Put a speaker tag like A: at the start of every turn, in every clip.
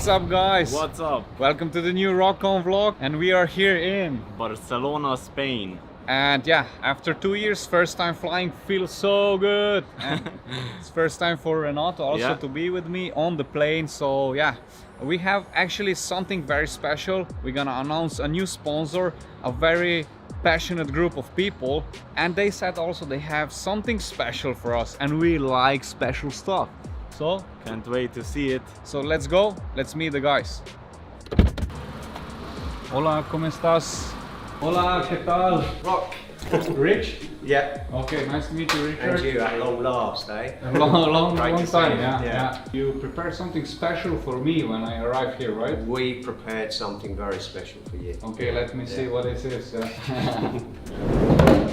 A: What's up, guys?
B: What's up?
A: Welcome to the new RokON vlog, and we are here in
B: Barcelona, Spain.
A: and yeah, after 2 years, first time flying, feels so good. And it's first time for Renato also
B: Yeah.
A: to be with me on the plane. So yeah, we have actually something very special. We're gonna announce a new sponsor, a very passionate group of people, and they said also they have something special for us, and we like special stuff. So
B: Can't wait to see it.
A: let's go, let's meet the guys. Hola, ¿cómo estás? Hola, ¿qué tal?
C: Rock.
A: Rich?
C: Yeah.
A: Okay, nice to meet you, Richard.
C: And you at long last, eh?
A: A long
C: Great to see
A: time,
C: you.
A: yeah. You prepared something special for me when I arrived here, right?
C: We prepared something very special for you.
A: Okay, let me see what this is.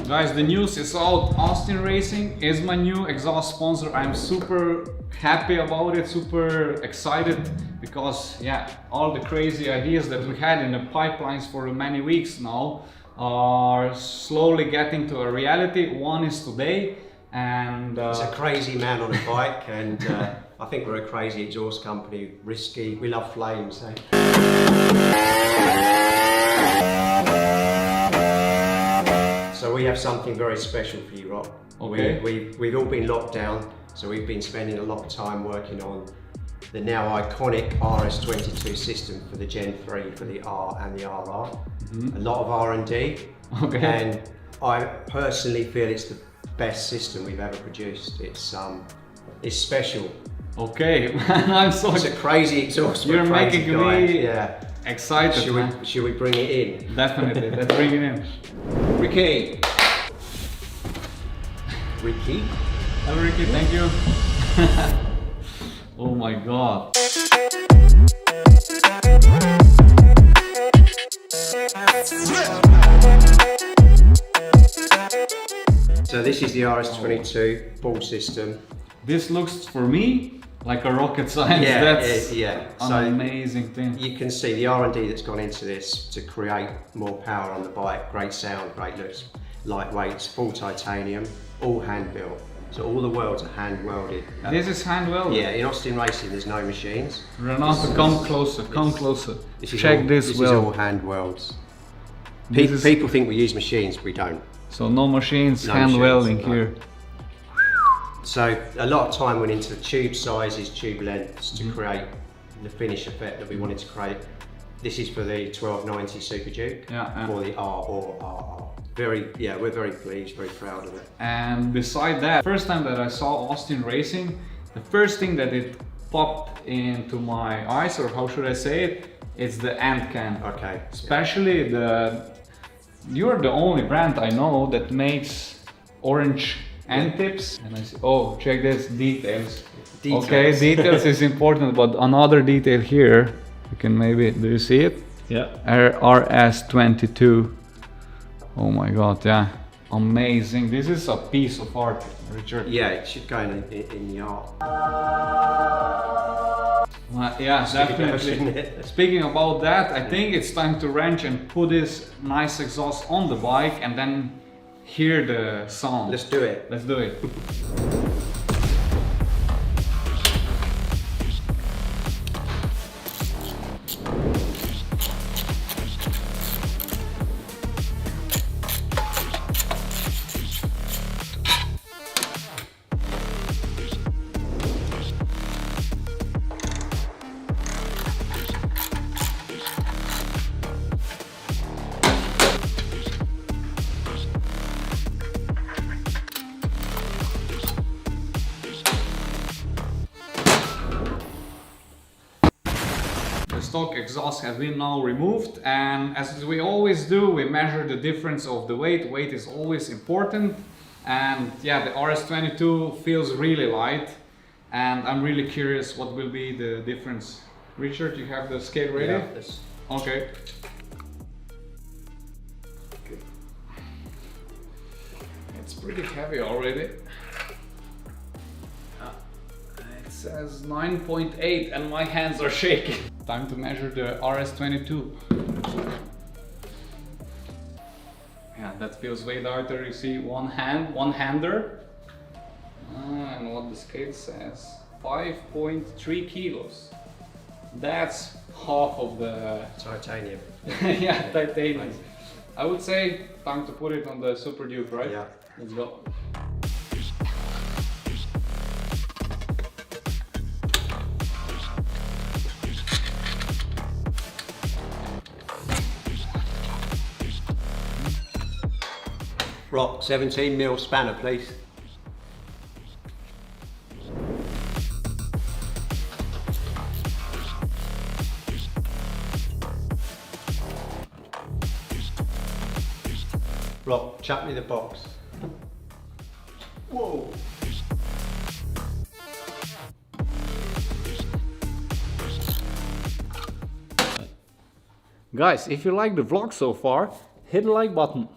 A: Guys, the news is out. Austin Racing is my new exhaust sponsor. I'm super happy about it, super excited, because yeah, all the crazy ideas that we had in the pipelines for many weeks now are slowly getting to a reality. One is today, and
C: It's a crazy man on a bike, and I think we're a crazy exhaust company, risky. We love flames, eh? So we have something very special for you, Rob.
A: Okay.
C: We've all been locked down, so we've been spending a lot of time working on the now iconic RS22 system for the Gen 3, for the R and the RR. A lot of R&D,
A: Okay.
C: and I personally feel it's the best system we've ever produced. It's special.
A: okay, I'm so
C: It's a crazy exhaust. for a
A: You're
C: crazy
A: making
C: guy.
A: me
C: Yeah.
A: excited, man.
C: Should we bring it in?
A: Definitely, let's bring it in.
C: Ricky. Ricky.
A: Hello, Ricky, thank you. Oh my god.
C: So this is the RS22 ball system.
A: This looks for me like a rocket science. That's
C: yeah.
A: an
C: So
A: amazing thing.
C: you can see the R&D that's gone into this to create more power on the bike. Great sound, great looks, lightweight, full titanium, all hand built. So all the welds are hand welded.
A: This is hand welded.
C: Yeah, in Austin Racing there's no machines.
A: Renato, come closer, come closer.
C: This is
A: Check
C: all,
A: this
C: This is all
A: weld.
C: hand welds.
A: This is-
C: People think we use machines, we don't.
A: So no machines,
C: No
A: hand
C: machines,
A: welding
C: no.
A: here.
C: So a lot of time went into tube sizes, tube lengths to create the finish effect that we wanted to create. This is for the 1290 Super Duke,
A: Yeah.
C: for the R or RR. We're very pleased, very proud of it.
A: And beside that, first time that I saw Austin Racing, the first thing that it popped into my eyes, or how should I say it, it's the end can.
C: Okay.
A: Especially you're the only brand I know that makes orange end tips. And I say, oh, check this, details.
C: Details.
A: Okay, details is important, but another detail here, you can maybe, do you see it?
B: Yeah.
A: RS22. Oh my god, yeah, amazing. This is a piece of art, Richard.
C: Yeah, it should go in the art.
A: Yeah,
C: Shouldn't
A: definitely.
C: it?
A: Speaking about that, I think it's time to wrench and put this nice exhaust on the bike and then hear the sound.
C: Let's do it.
A: Let's do it. Stock exhaust have been now removed, and as we always do, we measure the difference of the weight. Weight is always important, and yeah, the RS22 feels really light, and I'm really curious what will be the difference. Richard, you have the scale ready?
C: Yeah, let's-
A: Okay. It's pretty heavy already. It says 9.8 and my hands are shaking. Time to measure the RS22. Yeah, that feels way lighter. You see one-hander. And what the scale says, 5.3 kilos. That's half of the
C: Titanium.
A: yeah, titanium. I would say time to put it on the Super Duke, right?
C: Yeah.
A: Let's go.
C: Rock, 17mm spanner, please. Rock, chuck me the box. Whoa!
A: Guys, if you like the vlog so far, hit the like button.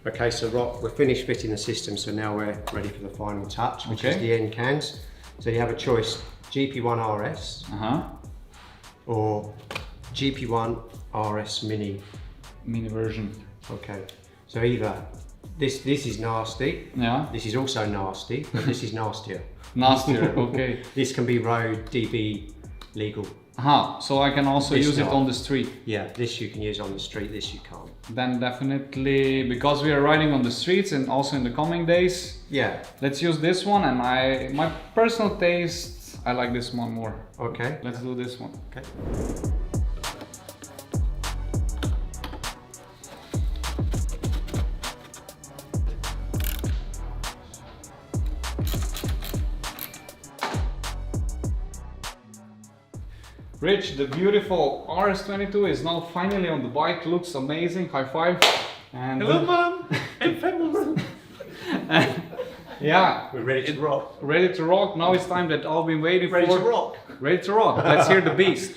C: Okay, so Rock, we're finished fitting the system, so now we're ready for the final touch, which is
A: Okay.
C: the end cans. So you have a choice, GP1 RS or GP1 RS Mini.
A: Mini version.
C: Okay, so either this is nasty,
A: Yeah.
C: this is also nasty, but this is nastier.
A: Nastier, okay.
C: This can be road DB legal.
A: So I can also
C: This
A: use it
C: not.
A: on the street.
C: Yeah, this you can use on the street, this you can't.
A: Then definitely, because we are riding on the streets and also in the coming days,
C: Yeah,
A: let's use this one. And my personal taste, I like this one more.
C: okay.
A: Let's do this one.
C: Okay.
A: Rich, the beautiful RS22 is now finally on the bike. Looks amazing. High five. And
B: Hello, Mom! I'm famous!
A: yeah,
C: We're ready to rock.
A: ready to rock. Now it's time that all been waiting
C: Ready
A: for.
C: to rock.
A: Ready to rock. Let's hear the beast.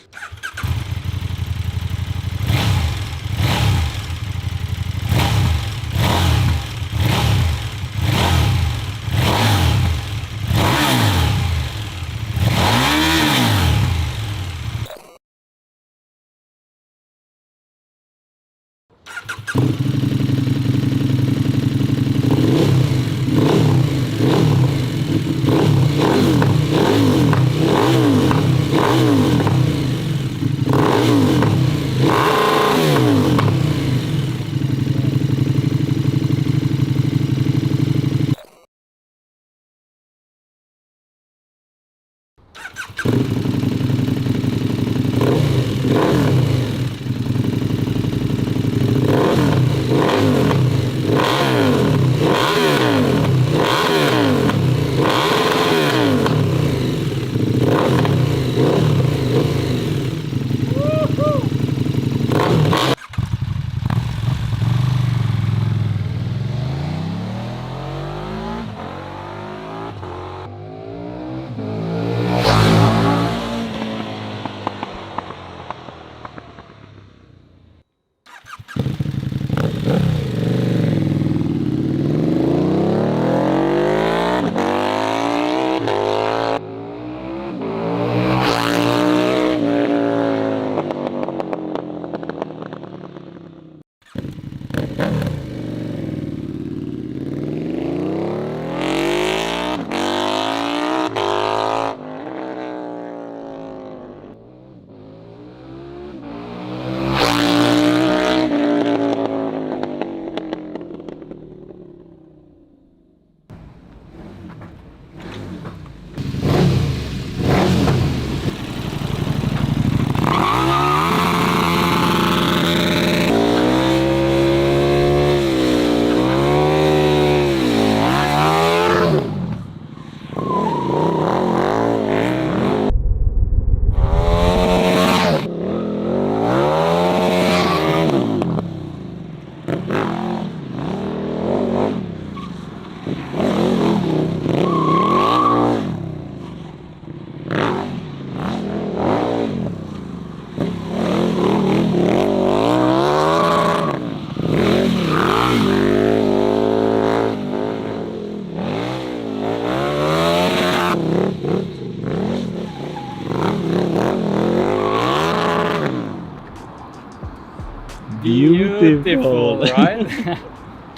A: Beautiful, right?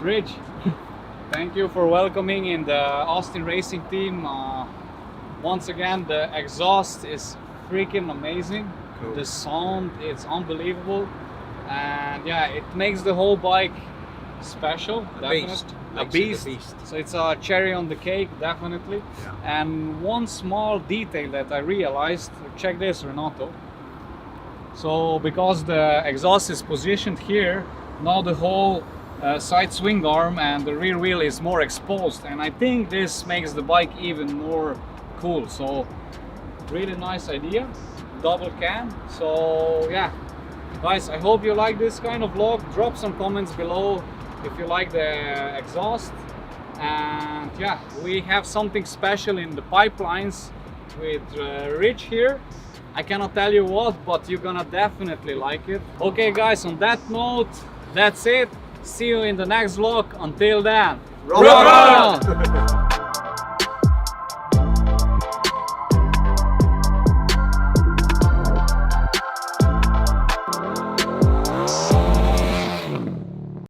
A: Rich, thank you for welcoming in the Austin Racing team. Once again, the exhaust is freaking amazing.
C: Cool.
A: The sound, it's unbelievable. And yeah, it makes the whole bike special.
C: Beast.
A: A
C: Makes it a
A: beast.
C: beast.
A: So it's a cherry on the cake, definitely.
C: Yeah.
A: And one small detail that I realized, check this, Renato. So because the exhaust is positioned here, now the whole side swing arm and the rear wheel is more exposed, and I think this makes the bike even more cool. So really nice idea, double cam. So yeah, guys, I hope you like this kind of vlog. Drop some comments below if you like the exhaust. And yeah, we have something special in the pipelines with Rich here. I cannot tell you what, but you're gonna definitely like it. Okay guys, on that note, that's it. See you in the next vlog. Until then,
C: Rock on!